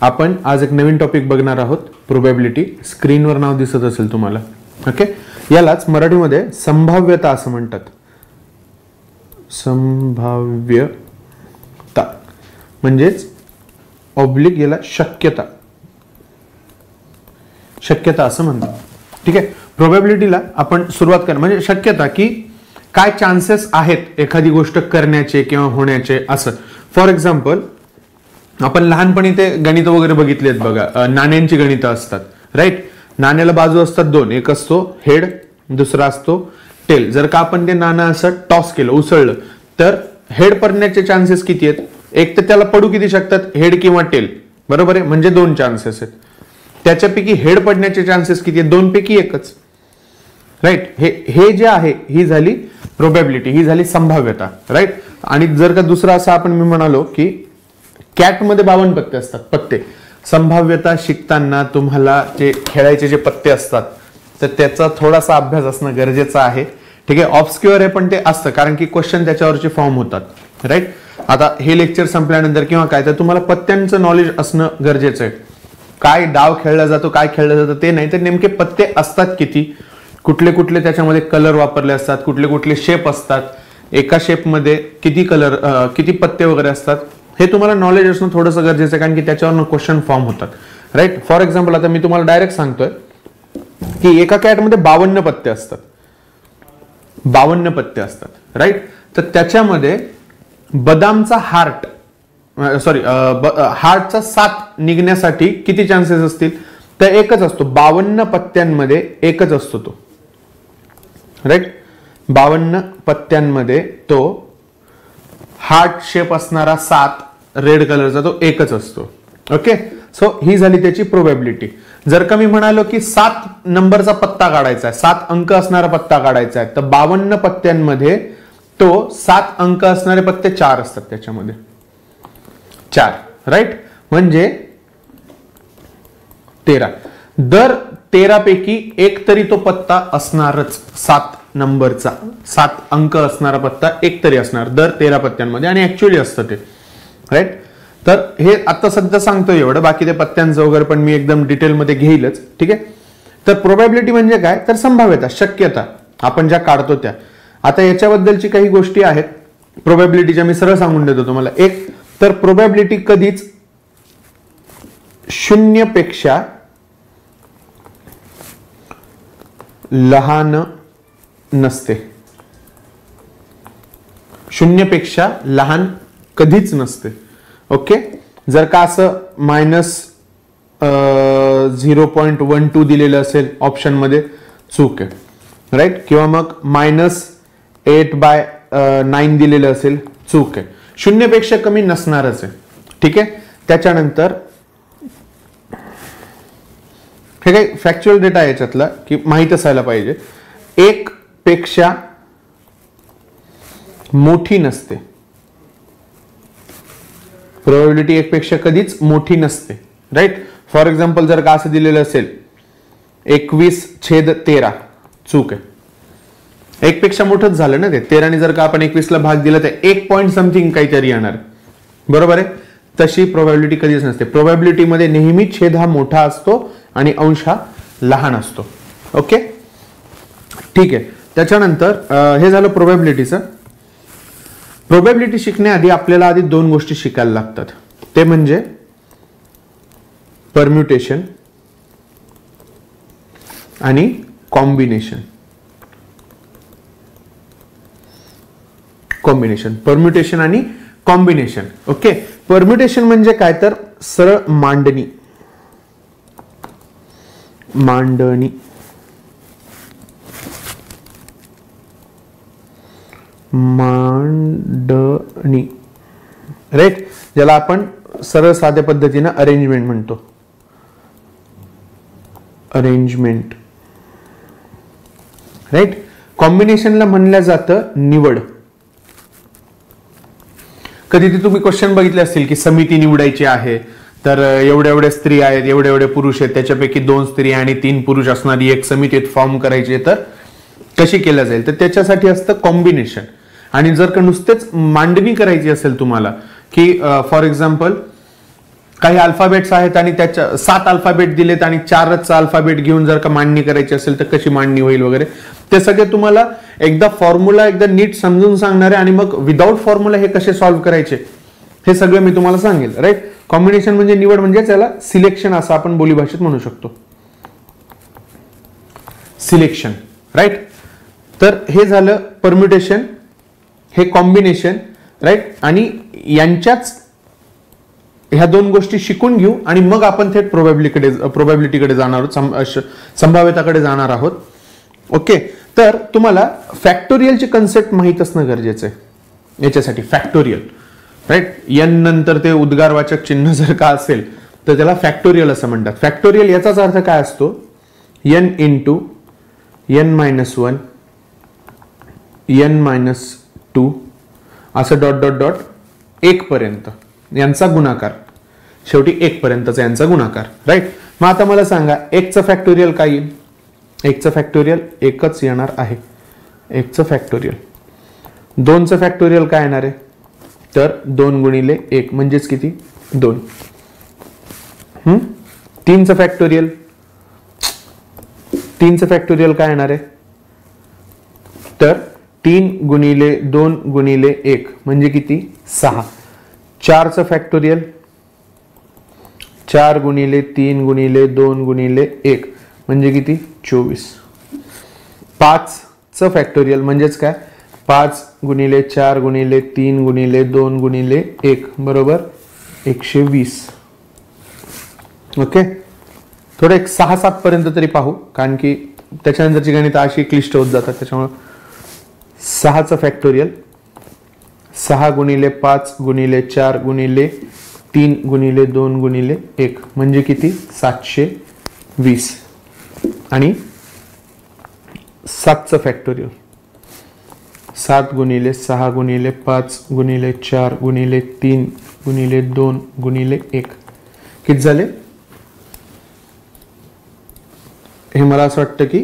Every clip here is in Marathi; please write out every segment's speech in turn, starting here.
आपण आज एक नवीन टॉपिक बघणार आहोत, प्रोबॅबिलिटी. स्क्रीनवर नाव दिसत असेल तुम्हाला. ओके, यालाच मराठीमध्ये संभाव्यता असं म्हणतात. संभाव्यता म्हणजेच ऑब्लिक याला शक्यता असं म्हणतात. ठीक आहे, प्रोबॅबिलिटीला आपण सुरुवात कर म्हणजे शक्यता की काय चान्सेस आहेत एखादी गोष्ट करण्याचे किंवा होण्याचे असं. फॉर एक्झाम्पल आपण लहानपणी ते गणित वगैरे बघितलेत बघा, नाण्यांची गणितं असतात, राईट. नाण्याला बाजू असतात दोन, एक असतो हेड, दुसरा असतो टेल. जर का आपण ते नाणं असं टॉस केलं, उसळलं, तर हेड पडण्याचे चान्सेस किती आहेत? एक तर त्याला पडू किती शकतात, हेड किंवा टेल, बरोबर आहे, म्हणजे दोन चान्सेस आहेत. त्याच्यापैकी हेड पडण्याचे चान्सेस किती आहेत? दोन पैकी एकच, राईट. हे जे आहे ही झाली प्रोबॅबिलिटी, ही झाली संभाव्यता, राईट. आणि जर का दुसरा असं आपण मी म्हणालो की कॅटमध्ये 52 पत्ते असतात, पत्ते. संभाव्यता शिकताना तुम्हाला जे खेळायचे जे पत्ते असतात तर त्याचा थोडासा अभ्यास असणं गरजेचं आहे. ठीक आहे, ऑब्स्क्युअर आहे पण ते असतं, कारण की क्वेश्चन त्याच्यावरचे फॉर्म होतात, राईट. आता हे लेक्चर संपल्यानंतर किंवा काय तर तुम्हाला पत्त्यांचं नॉलेज असणं गरजेचं आहे. काय डाव खेळला जातो, काय खेळलं जातं ते नाही, तर नेमके पत्ते असतात किती, कुठले कुठले त्याच्यामध्ये कलर वापरले असतात, कुठले कुठले शेप असतात, एका शेपमध्ये किती कलर, किती पत्ते वगैरे असतात, हे तुम्हाला नॉलेज असणं थोडंसं गरजेचं आहे, कारण की त्याच्यावरनं क्वेश्चन फॉर्म होतात, राईट. फॉर एक्झाम्पल आता मी तुम्हाला डायरेक्ट सांगतोय की एका कॅटमध्ये 52 पत्ते असतात, 52 पत्ते असतात, राईट. तर त्याच्यामध्ये बदामचा हार्टचा 7 निघण्यासाठी किती चान्सेस असतील? तर एकच असतो, 52 पत्त्यांमध्ये एकच असतो तो, राईट. 52 पत्त्यांमध्ये तो हार्ट शेप असणारा 7 रेड कलरचा तो एकच असतो. ओके, सो ही झाली त्याची प्रोबॅबिलिटी. जर का मी म्हणालो की 7 नंबरचा पत्ता काढायचा आहे, 7 अंक असणारा पत्ता काढायचा आहे, तर 52 पत्त्यांमध्ये तो 7 अंक असणारे पत्ते 4 असतात, त्याच्यामध्ये 4, राईट. म्हणजे 13. दर 13 पैकी एक तरी तो पत्ता असणारच, 7 नंबरचा 7 अंक असणारा पत्ता एक तरी असणार दर 13 पत्त्यांमध्ये, आणि ऍक्च्युअली असतं ते, राईट. तर हे आता सध्या सांगतोय एवढं, बाकी ते पत्त्यांचं वगैरे पण मी एकदम डिटेलमध्ये घेईलच. ठीक आहे, तर प्रोबॅबिलिटी म्हणजे काय? तर संभाव्यता, शक्यता आपण ज्या काढतो त्या. आता याच्याबद्दलची काही गोष्टी आहेत प्रोबॅबिलिटीच्या, मी सरळ सांगून देतो तुम्हाला. एक तर प्रोबॅबिलिटी कधीच 0 पेक्षा लहान नसते. 0 पेक्षा लहान कधीच नसते. ओके, जर का असं -0.12 दिलेलं असेल ऑप्शन मध्ये, चूक आहे, राईट. किंवा मग -8/9 दिलेलं असेल, चूक आहे. 0 पेक्षा कमी नसणारच आहे. ठीक आहे, त्याच्यानंतर हे काही फॅक्च्युअल डेटा आहे याच्यातला की माहित असायला पाहिजे. 1 पेक्षा मोठी नसते. प्रोबॅबिलिटी 1 पेक्षा कधीच मोठी नसते, राईट. फॉर एक्झाम्पल जर का असं दिलेलं असेल 21/13, चूक आहे. 1 पेक्षा मोठंच झालं ना ते, 13 जर का आपण 21 ला भाग दिला तर 1 पॉइंट समथिंग काहीतरी येणार, बरोबर आहे. तशी प्रोबॅबिलिटी कधीच नसते. प्रोबॅबिलिटी मध्ये नेहमी छेद हा मोठा असतो आणि अंश हा लहान असतो. ओके, ठीक आहे. त्याच्यानंतर हे झालं प्रोबॅबिलिटीचं. प्रोबॅबिलिटी शिकण्याआधी आपल्याला आधी 2 गोष्टी शिकायला लागतात, ते म्हणजे परम्युटेशन आणि कॉम्बिनेशन. परम्युटेशन आणि कॉम्बिनेशन. ओके, परम्युटेशन म्हणजे काय? तर सरळ मांडणी. राईट, ज्याला आपण सरळ साध्या पद्धतीनं अरेंजमेंट म्हणतो. Arrangement, right. कॉम्बिनेशनला म्हणलं जातं निवड. कधी ते तुम्ही क्वेश्चन बघितले असतील की समिती निवडायची आहे, तर एवढे एवढे स्त्री आहेत, एवढे एवढे पुरुष आहेत, त्याच्यापैकी 2 स्त्रिया आणि 3 पुरुष असणारी एक समिती फॉर्म करायची, तर कशी केल्या जाईल? तर त्याच्यासाठी असतं कॉम्बिनेशन. आणि जर का नुसतेच मांडणी करायची असेल तुम्हाला की फॉर एक्झाम्पल काही अल्फाबेट्स आहेत आणि त्याच्या 7 अल्फाबेट दिलेत आणि 4च अल्फाबेट घेऊन जर का मांडणी करायची असेल तर कशी मांडणी होईल वगैरे, ते सगळे तुम्हाला एकदा फॉर्म्युला एकदा नीट समजून सांगणार आहे आणि मग विदाऊट फॉर्म्युला हे कसे सॉल्व्ह करायचे हे सगळं मी तुम्हाला सांगेल. राईट. कॉम्बिनेशन म्हणजे निवड, म्हणजे त्याला सिलेक्शन असं आपण बोलीभाषेत म्हणू शकतो. सिलेक्शन. राईट. तर हे झालं परम्युटेशन, हे कॉम्बिनेशन. राईट. आणि यांच्याच ह्या दोन गोष्टी शिकून घेऊ आणि मग आपण थेट प्रोबॅबिलिटीकडे जाणार आहोत, संभाव्यताकडे जाणार आहोत. ओके. तर तुम्हाला फॅक्टोरियलची कन्सेप्ट माहीत असणं गरजेचं आहे याच्यासाठी. फॅक्टोरियल. राईट. एन नंतर ते उद्गारवाचक चिन्ह जर का असेल तर त्याला फॅक्टोरियल असं म्हणतात. फॅक्टोरियल याचाच अर्थ काय असतो, N into N minus 1 N minus 2 असं डॉट डॉट डॉट 1 पर्यंत यांचा गुणाकार, शेवटी 1 पर्यंतचा यांचा गुणाकार. राईट. मग आता मला सांगा 1चं फॅक्टोरियल काय येईल? 1चं फॅक्टोरियल 1च येणार आहे. 1चं फॅक्टोरियल. 2चं फॅक्टोरियल काय येणार आहे? तर 2 गुणिले 1 म्हणजेच किती? 2. 3चं फॅक्टोरियल. 3चं फॅक्टोरियल काय येणार आहे? तर 3 गुणिले 2 गुणिले 1 म्हणजे किती? 6. 4चं फॅक्टोरियल. 4 गुणिले 3 गुणिले 2 गुणिले 1 म्हणजे किती? 24. 5चं फॅक्टोरियल म्हणजेच काय? 5 गुणिले 4 गुणिले 3 गुणिले 2 गुणिले 1 बरोबर 120. ओके. थोडं एक 6-7 पर्यंत तरी पाहू, कारण की त्याच्यानंतरची गणित अशी क्लिष्ट होत जातात. त्याच्यामुळे 6चं फॅक्टोरियल. 6 गुणिले 5 गुणिले 4 गुणिले 3 गुणिले 2 गुणिले 1 म्हणजे किती? 720. आणि 7चं फॅक्टोरियल. 7 गुणिले 6 गुणिले 5 गुणिले 4 गुणिले 3 गुणिले 2 गुणिले 1 किती झाले? हे मला असं वाटतं की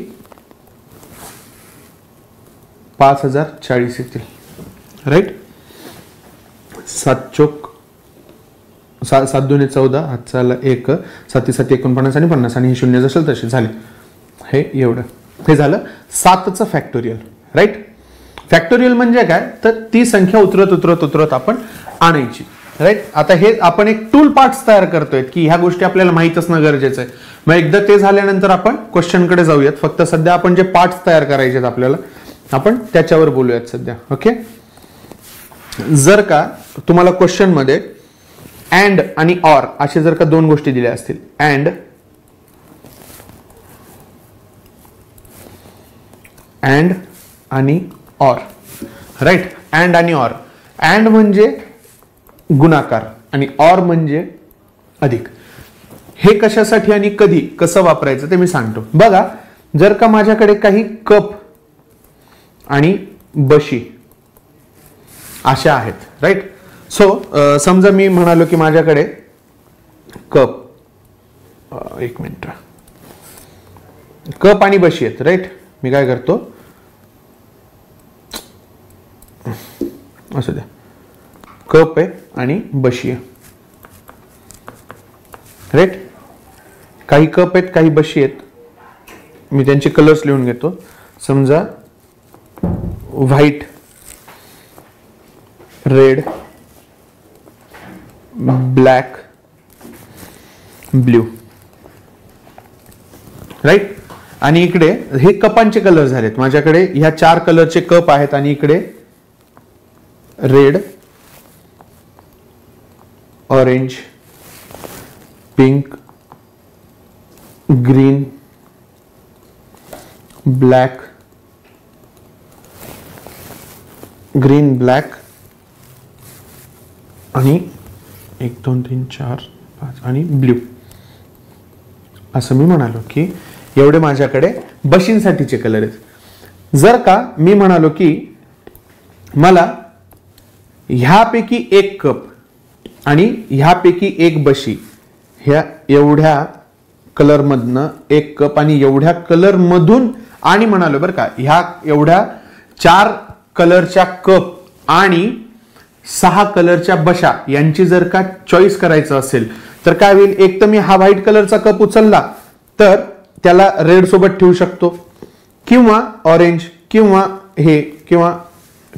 5040 येतील. राईट. 7 चोक 7 दुने 14, हातचाला 1, 7 7 49 आणि 50 आणि हे शून्य जसेल तसे झाले. हे एवढं. हे झालं 7चं फॅक्टोरियल. राईट. फॅक्टोरियल म्हणजे काय? तर ती संख्या उतरत उतरत उतरत आपण आणायची. राईट. आता हे आपण एक टूल पार्ट्स तयार करतोय की ह्या गोष्टी आपल्याला माहित असणं गरजेचं आहे. मग एकदा ते झाल्यानंतर आपण क्वेश्चनकडे जाऊयात. फक्त सध्या आपण जे पार्ट्स तयार करायचे आहेत आपल्याला, आपण त्याच्यावर बोलूयात सध्या. ओके. जर का तुम्हाला क्वेश्चन मध्ये अँड आणि ऑर असे जर का दोन गोष्टी दिल्या असतील, अँड आणि ऑर. राईट. अँड आणि ऑर. अँड म्हणजे गुणाकार आणि ऑर म्हणजे अधिक. हे कशासाठी आणि कधी कसं वापरायचं ते मी सांगतो. बघा, जर का माझ्याकडे काही कप आणि बशी अशा आहेत. राईट. सो समजा मी म्हणालो की माझ्याकडे कप, एक मिनिट, कप आणि बशी आहेत. राईट. मी काय करतो, असू द्या, कप आहे आणि बशी आहे. राईट. काही कप आहेत काही बशी आहेत. मी त्यांचे कलर्स लिहून घेतो. समजा white, red, black, blue. Right. आणि इकडे हे कपांचे कलर झालेत. माझ्याकडे ह्या 4 कलरचे कप आहेत आणि इकडे red, orange, pink, green, black, green, black आणि 1 2 3 4 5 आणि ब्ल्यू. असं मी म्हणालो की एवढे माझ्याकडे बशींसाठीचे कलर आहेत. जर का मी म्हणालो की मला ह्यापैकी एक कप आणि ह्यापैकी एक बशी, ह्या एवढ्या कलर मधनं एक कप आणि एवढ्या कलर मधून, आणि म्हणालो बरं का ह्या एवढ्या 4 कलरच्या कप आणि 6 कलरच्या बशा यांची जर का चॉईस करायचं असेल तर काय होईल, एक तर मी हा व्हाईट कलरचा कप उचलला तर त्याला रेड सोबत ठेवू शकतो, किंवा ऑरेंज, किंवा हे, किंवा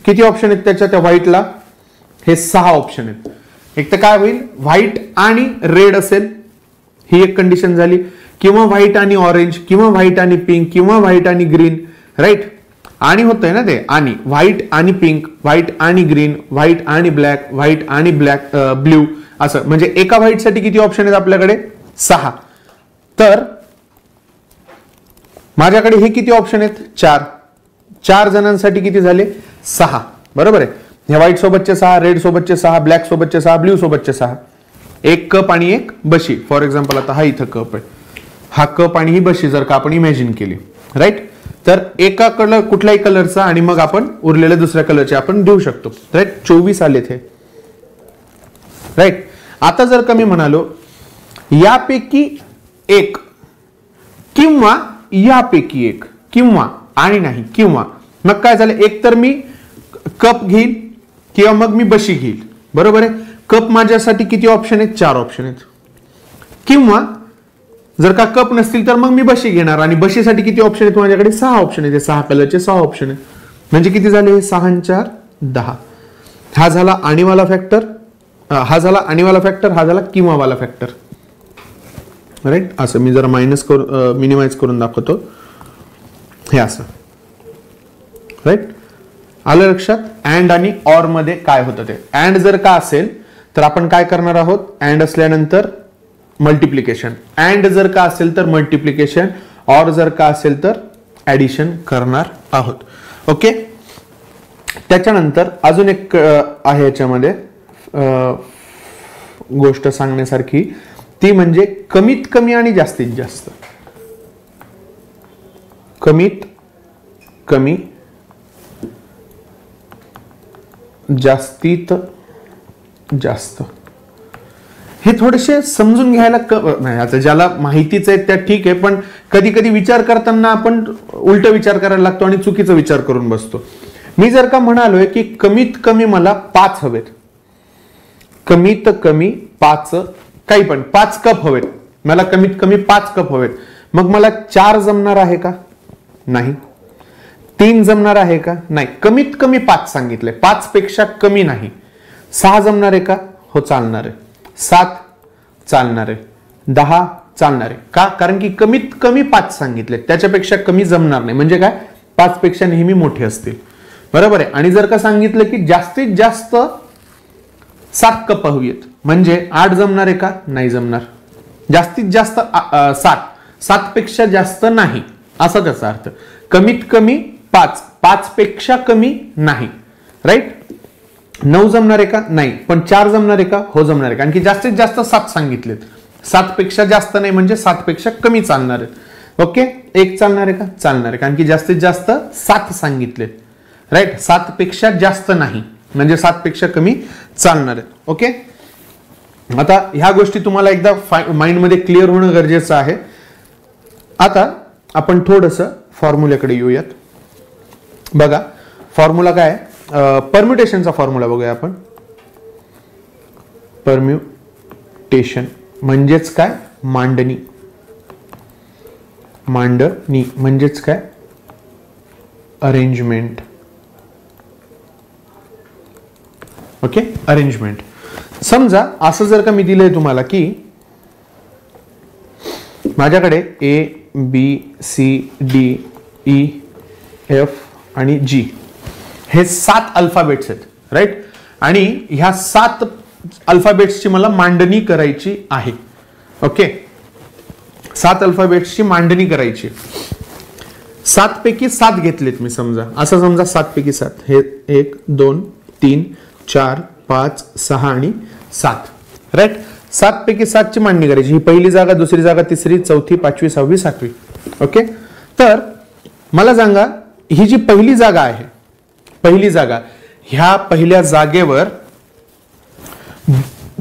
किती ऑप्शन आहेत त्याच्या त्या व्हाईटला, हे 6 ऑप्शन आहेत. एक तर काय होईल, व्हाईट आणि रेड असेल, ही एक कंडिशन झाली, किंवा व्हाईट आणि ऑरेंज, किंवा व्हाईट आणि पिंक, किंवा व्हाईट आणि ग्रीन, राईट. आणि होतंय ना ते, आणि व्हाईट आणि पिंक, व्हाईट आणि ग्रीन, व्हाईट आणि ब्लॅक, व्हाईट आणि ब्लॅक ब्ल्यू, असं. म्हणजे एका व्हाईटसाठी किती ऑप्शन आहेत आपल्याकडे, 6. तर माझ्याकडे हे किती ऑप्शन आहेत, 4. 4 जणांसाठी किती झाले, 6. बरोबर आहे. ह्या व्हाईट सोबतचे 6, रेड सोबतचे 6, ब्लॅक सोबतचे 6, ब्ल्यू सोबतचे 6. एक कप आणि एक बशी. फॉर एक्झाम्पल आता हा इथं कप आहे, हा कप आणि ही बशी जर का आपण इमॅजिन केली, राईट. तर एका कलर कुठल्याही कलरचा आणि मग आपण उरलेल्या दुसऱ्या कलरचे आपण देऊ शकतो, राईट. 24 आलेत हे, राईट. आता जर का मी म्हणालो यापैकी एक, किंवा यापैकी एक, किंवा आणि नाही, किंवा, मग काय झालं, एक तर मी कप घेईल किंवा मग मी बशी घेईल. बरोबर आहे. कप माझ्यासाठी किती ऑप्शन आहेत, 4 ऑप्शन आहेत. किंवा जर का कप नसतील तर मग मी बशी घेणार, आणि बशीसाठी किती ऑप्शन आहेत माझ्याकडे, 6 ऑप्शन आहेत. 6 कलरचे 6 ऑप्शन आहेत. म्हणजे किती झाले, 6 आणि 4 10. हा झाला आणीवाला फॅक्टर, हा झाला आणीवाला फॅक्टर, हा झाला किंवावाला फॅक्टर, राईट. असं मी जरा मायनस करून मिनिमाइज करून दाखवतो, हे असं, राईट. आलं लक्षात. अँड आणि ऑर मध्ये काय होतं ते. अँड जर का असेल तर आपण काय करणार आहोत, अँड असल्यानंतर मल्टिप्लिकेशन. अँड जर का असेल तर मल्टिप्लिकेशन, ऑर जर का असेल तर ऍडिशन करणार आहोत. ओके. त्याच्यानंतर अजून एक आहे याच्यामध्ये गोष्ट सांगण्यासारखी, ती म्हणजे कमीत कमी आणि जास्तीत जास्त. कमीत कमी, जास्तीत जास्त. हे थोडेसे समजून घ्यायला नाही, आता ज्याला माहितीच आहे त्या ठीक आहे, पण कधी कधी विचार करताना आपण उलट विचार करायला लागतो आणि चुकीचा विचार करून बसतो. मी जर का म्हणालोय की कमीत कमी मला 5 हवेत, कमीत कमी 5, काही पण 5 कप हवेत, मला कमीत कमी 5 कप हवेत, मग मला 4 जमणार आहे का, नाही. 3 जमणार आहे का, नाही. कमीत कमी 5 सांगितले, 5 पेक्षा कमी नाही. 6 जमणार आहे का, हो चालणार आहे. 7 चालणार आहे. 10 चालणार आहे. का, कारण की कमीत कमी 5 सांगितले, त्याच्यापेक्षा कमी जमणार नाही. म्हणजे काय, 5 पेक्षा नेहमी मोठे असतील. बरोबर आहे. आणि जर का सांगितलं की जास्तीत जास्त 7 कप हवीत, म्हणजे 8 जमणार आहे का, नाही जमणार. जास्तीत जास्त 7 पेक्षा जास्त नाही, असा त्याचा अर्थ. कमीत कमी 5 पेक्षा कमी नाही, राईट. 9 जमणार आहे का, नाही. पण 4 जमणार आहे का, हो जमणार आहे. कारण की जास्तीत जास्त 7 सांगितलेत, 7 पेक्षा जास्त नाही, म्हणजे 7 पेक्षा कमी चालणार आहेत. ओके. 1 चालणार आहे का, चालणार आहे. कारण की जास्तीत जास्त 7 सांगितलेत, राईट. 7 पेक्षा जास्त नाही, म्हणजे 7 पेक्षा कमी चालणार आहेत. ओके. आता ह्या गोष्टी तुम्हाला एकदा माइंडमध्ये क्लिअर होणं गरजेचं आहे. आता आपण थोडंसं फॉर्म्युल्याकडे येऊयात. बघा फॉर्म्युला काय, परम्युटेशनचा फॉर्म्युला बघूया आपण. परम्युटेशन म्हणजेच काय, मांडणी. मांडणी म्हणजेच काय, अरेंजमेंट. ओके. अरेंजमेंट. समजा असं जर का मी दिलंय तुम्हाला की माझ्याकडे ABCDEF आणि G हे 7 अल्फाबेट्स आहेत, राईट. आणि ह्या 7 अल्फाबेट्सची मला मांडणी करायची आहे. ओके. 7 अल्फाबेट्सची मांडणी करायची. 7 पैकी 7 घेतलेत मी, समजा असं समजा 7 पैकी 7 हे 1 2 3 4 5 6 आणि 7, राईट. 7 पैकी 7 ची मांडणी करायची. ही पहिली जागा, दुसरी जागा, तिसरी, चौथी, 5वी, 6वी, 7वी. ओके. तर मला सांगा, ही जी पहिली जागा आहे, पहिली जागा, ह्या पहिल्या जागेवर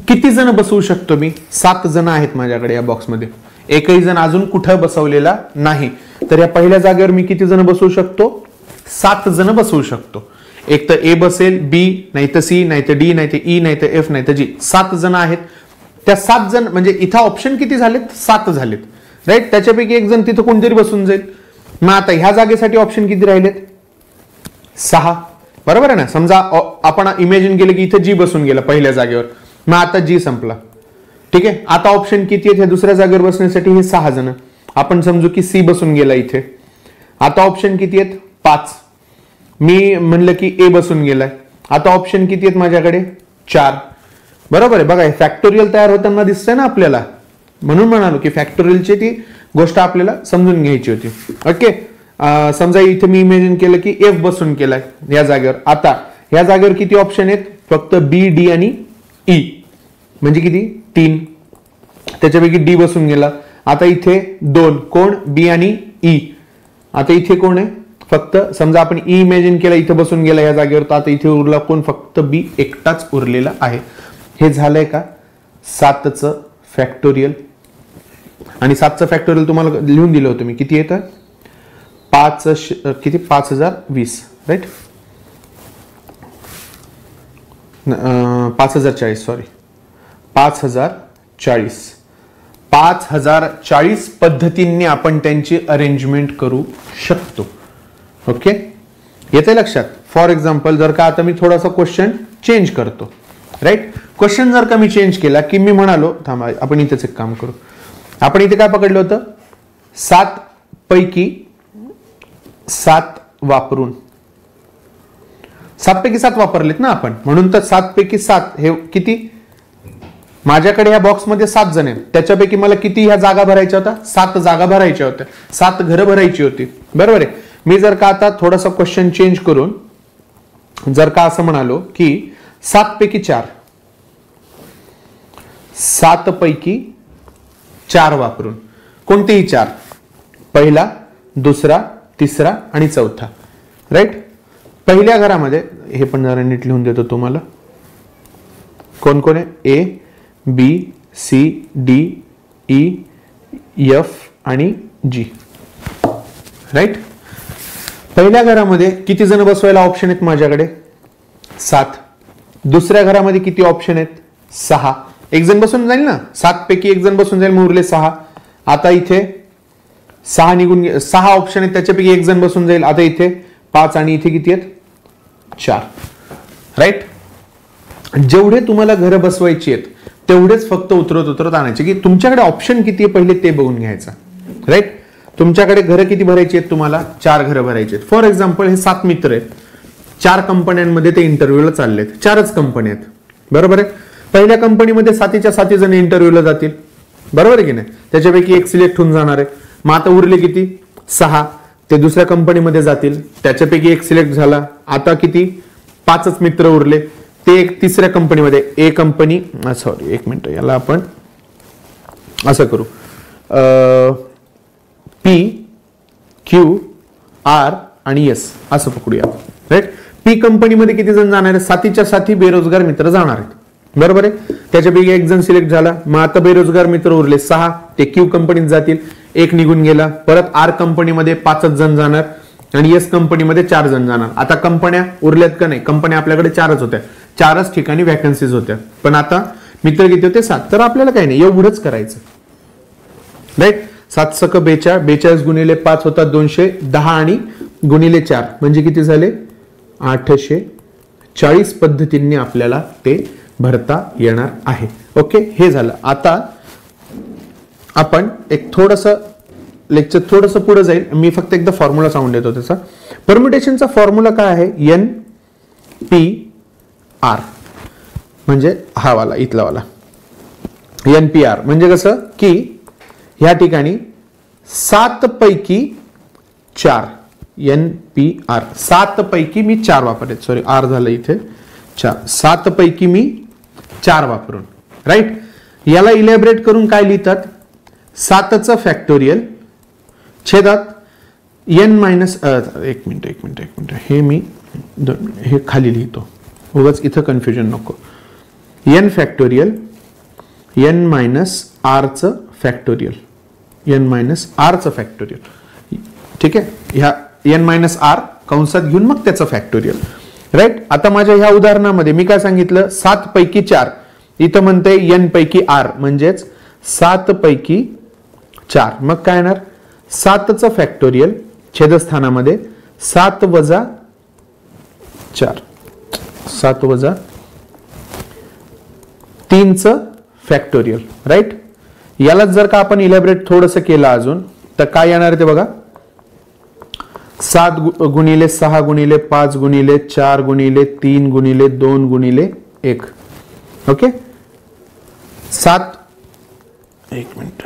किती जण बसवू शकतो मी? 7 जण आहेत माझ्याकडे या बॉक्समध्ये. एकही जण अजून कुठं बसवलेला नाही. तर या पहिल्या जागेवर मी किती जण बसवू शकतो? 7 जण बसवू शकतो. एक तर A बसेल, B नाही तर C नाही तर D नाही तर E नाही तर F नाही तर G. 7 जण आहेत. त्या 7 जण म्हणजे इथं ऑप्शन किती झालेत? 7 झालेत, राईट. त्याच्यापैकी एक जण तिथं कोणतरी बसून जाईल. मग आता ह्या जागेसाठी ऑप्शन किती राहिलेत? 6, बरोबर आहे ना. समजा आपण इमॅजिन केलं की इथं जी बसून गेला पहिल्या जागेवर, मग आता जी संपला, ठीक आहे. आता ऑप्शन किती आहेत दुसऱ्या जागेवर बसण्यासाठी? हे 6 जण. आपण समजू की सी बसून गेला इथे. आता ऑप्शन किती आहेत? 5. मी म्हणलं की ए बसून गेलाय. आता ऑप्शन किती आहेत माझ्याकडे? 4, बरोबर आहे. बघा फॅक्टोरियल तयार होताना दिसतंय ना आपल्याला, म्हणून म्हणालो की फॅक्टोरियलची ती गोष्ट आपल्याला समजून घ्यायची होती. ओके. समजा इथे मी इमॅजिन केलं की एफ बसून केलाय या जागेवर. आता या जागेवर किती ऑप्शन आहेत? फक्त बी, डी आणि ई, म्हणजे किती? 3. त्याच्यापैकी डी बसून गेला. आता इथे 2 कोण? बी आणि ई. आता इथे कोण आहे? फक्त समजा आपण ई इमॅजिन केला इथे बसून गेला या जागेवर, तर आता इथे उरला कोण? फक्त बी एकटाच उरलेला आहे. हे झालंय का 7चं फॅक्टोरियल. आणि 7चं फॅक्टोरियल तुम्हाला लिहून दिलं होतं मी. किती येतं? 5020, राईट. 5040, सॉरी 5040. 5040 पद्धतीने आपण त्यांची अरेंजमेंट करू शकतो. ओके, येते लक्षात. फॉर एक्झाम्पल जर का आता मी थोडासा क्वेश्चन चेंज करतो, राईट. क्वेश्चन जर का मी चेंज केला की मी म्हणालो, थांबा आपण इथेच एक काम करू. आपण इथे काय पकडलं होतं? 7 पैकी 7 वापरून, 7 पैकी 7 वापरलेत ना आपण, म्हणून तर 7 पैकी 7 हे किती? माझ्याकडे ह्या बॉक्समध्ये 7 जण आहेत, त्याच्यापैकी मला किती ह्या जागा भरायच्या होत्या? 7 जागा भरायच्या होत्या, 7 घरं भरायची होती, बरोबर आहे. मी जर का आता थोडासा क्वेश्चन चेंज करून जर का असं म्हणालो की 7 पैकी 4, 7 पैकी 4 वापरून, कोणतेही 4, पहिला, दुसरा, तिसरा आणि चौथा, राईट. पहिल्या घरामध्ये हे पण जरा नीट लिहून देतो तुम्हाला. कोण कोण आहे? ए, बी, सी, डी, ई, एफ आणि जी, राईट. पहिल्या घरामध्ये किती जण बसवायला ऑप्शन आहेत माझ्याकडे? 7. दुसऱ्या घरामध्ये किती ऑप्शन आहेत? 6. एक जण बसून जाईल ना, 7 पैकी एक जण बसून जाईल, उरले 6. आता इथे 6 निघून 6 ऑप्शन आहेत, त्याच्यापैकी एक जण बसून जाईल. आता इथे 5 आणि इथे किती आहेत? 4, राईट. जेवढे तुम्हाला घरं बसवायची आहेत तेवढेच फक्त उतरत आणायचे. की तुमच्याकडे ऑप्शन किती आहे पहिले ते बघून घ्यायचं, राईट. तुमच्याकडे घरं किती भरायची आहेत? तुम्हाला 4 घरं भरायची आहेत. फॉर एक्झाम्पल हे 7 मित्र आहेत, 4 कंपन्यांमध्ये ते इंटरव्ह्यूला चाललेत, 4च कंपनी आहेत, बरोबर आहे. पहिल्या कंपनीमध्ये 7च्या 7 जण इंटरव्ह्यूला जातील, बरोबर आहे की नाही. त्याच्यापैकी एक सिलेक्ट होऊन जाणार आहे. मग आता उरले किती? 6. ते दुसऱ्या कंपनीमध्ये जातील, त्याच्यापैकी एक सिलेक्ट झाला. आता किती? 5च मित्र उरले, ते एक तिसऱ्या कंपनीमध्ये, ए कंपनी, सॉरी एक मिनिट, याला आपण असं करू, पी, क्यू, आर आणि एस असं पकडूया, राईट. पी कंपनीमध्ये किती जण जाणार आहेत? 7च्या 7 बेरोजगार मित्र जाणार आहेत, बरोबर आहे. त्याच्यापैकी एक जण सिलेक्ट झाला. मग आता बेरोजगार मित्र उरले 6, ते क्यू कंपनीत जातील, एक निघून गेला. परत आर कंपनीमध्ये 5च जण जाणार आणि एस कंपनीमध्ये 4 जण जाणार. आता कंपन्या उरल्यात का नाही? कंपन्या आपल्याकडे 4च होत्या, 4च ठिकाणी वॅकन्सीज होत्या, पण आता मित्र किती होते? 7. तर आपल्याला काही नाही, एवढंच करायचं, राईट. 7 सक 42, 42 गुणिले 5 होता 210 आणि गुणिले 4 म्हणजे किती झाले? 840 पद्धतीने आपल्याला ते भरता येणार आहे. ओके, हे झालं. आता आपण एक थोडंसं लेक्चर थोडंसं पुढे जाईल. मी फक्त एकदा फॉर्म्युला सांगून देतो त्याचा. परम्युटेशनचा फॉर्म्युला काय आहे? एन पी आर, म्हणजे हा वाला इथला वाला एन पी आर. म्हणजे कसं की ह्या ठिकाणी 7 पैकी 4 एन पी आर, 7 पैकी मी 4 वापरले, सॉरी आर झालं इथे 4, 7 पैकी मी 4 वापरून, राईट. याला इलॅबरेट करून काय लिहितात? 7चं फॅक्टोरियल छेदात एन मायनस, एक मिनिट हे मी हे खाली लिहितो, उगाच इथं कन्फ्युजन नको. एन फॅक्टोरियल एन मायनस आरचं फॅक्टोरियल, एन मायनस आरचं फॅक्टोरियल, ठीक आहे. ह्या एन मायनस आर कंसात घेऊन मग त्याचं फॅक्टोरियल, राईट. आता माझ्या ह्या उदाहरणामध्ये मी काय सांगितलं? 7 पैकी 4 इथं म्हणते n पैकी r म्हणजेच 7 पैकी 4. मग काय येणार 7चं फॅक्टोरियल छेदस्थानामध्ये 7 वजा 4, 7 वजा 3चं फॅक्टोरियल, राईट. याला जर का आपण इलॅबरेट थोडंसं केलं अजून तर काय येणार ते बघा. 7 गुणिले 6 गुणिले 5 गुणिले 4 गुणिले 3 गुणिले 2 गुणिले 1. ओके 7, एक मिनिट,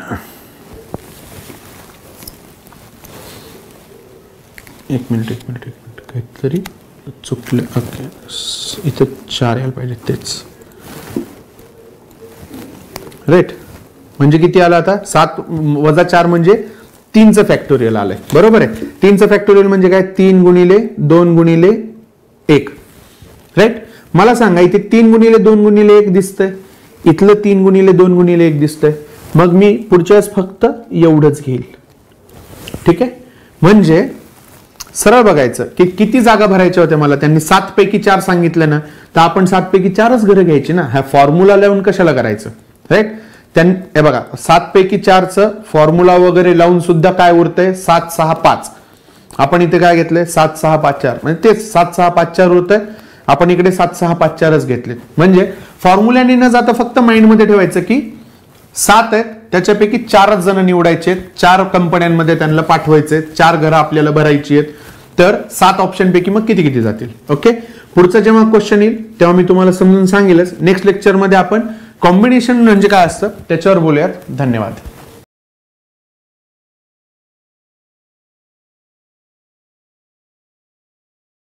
एक मिनिट काहीतरी चुकलं. ओके इथं 4 यायला पाहिजे तेच, राईट. म्हणजे किती आलं आता 7 वजा 4 म्हणजे 3चं फॅक्टोरियल आलंय, बरोबर आहे. 3चं फॅक्टोरियल म्हणजे काय 3 गुणिले 2 गुणिले 1, राईट. मला सांगा इथे 3 गुणिले 2 गुणिले 1 दिसतंय, इथलं 3 गुणिले 2 गुणिले 1 दिसतंय. मग मी पुढच्या वेळेस फक्त एवढंच घेईल, ठीक आहे. म्हणजे सरळ बघायचं की किती जागा भरायच्या होत्या मला. त्यांनी 7 पैकी 4 सांगितलं ना, तर आपण 7 पैकी 4च घरं घ्यायची ना. हा फॉर्म्युला लावून कशाला करायचं, राईट. हे बघा 7 पैकी 4चं फॉर्म्युला वगैरे लावून सुद्धा काय उरतंय 7 6 5. आपण इथे काय घेतलंय 7 6 5 4, म्हणजे तेच 7 6 5 4 उरतंय. आपण इकडे 7 6 5 4च घेतले. म्हणजे फॉर्म्युल्याने न जाता फक्त माइंडमध्ये ठेवायचं की 7 आहेत, त्याच्यापैकी 4च जण निवडायचे, 4 कंपन्यांमध्ये त्यांना पाठवायचे, 4 घरं आपल्याला भरायची आहेत. तर 7 ऑप्शन पैकी मग किती किती जातील. ओके पुढचा जेव्हा क्वेश्चन येईल तेव्हा मी तुम्हाला समजून सांगेलच. नेक्स्ट लेक्चरमध्ये आपण कॉम्बिनेशन म्हणजे काय असतं त्याच्यावर बोलूयात. धन्यवाद.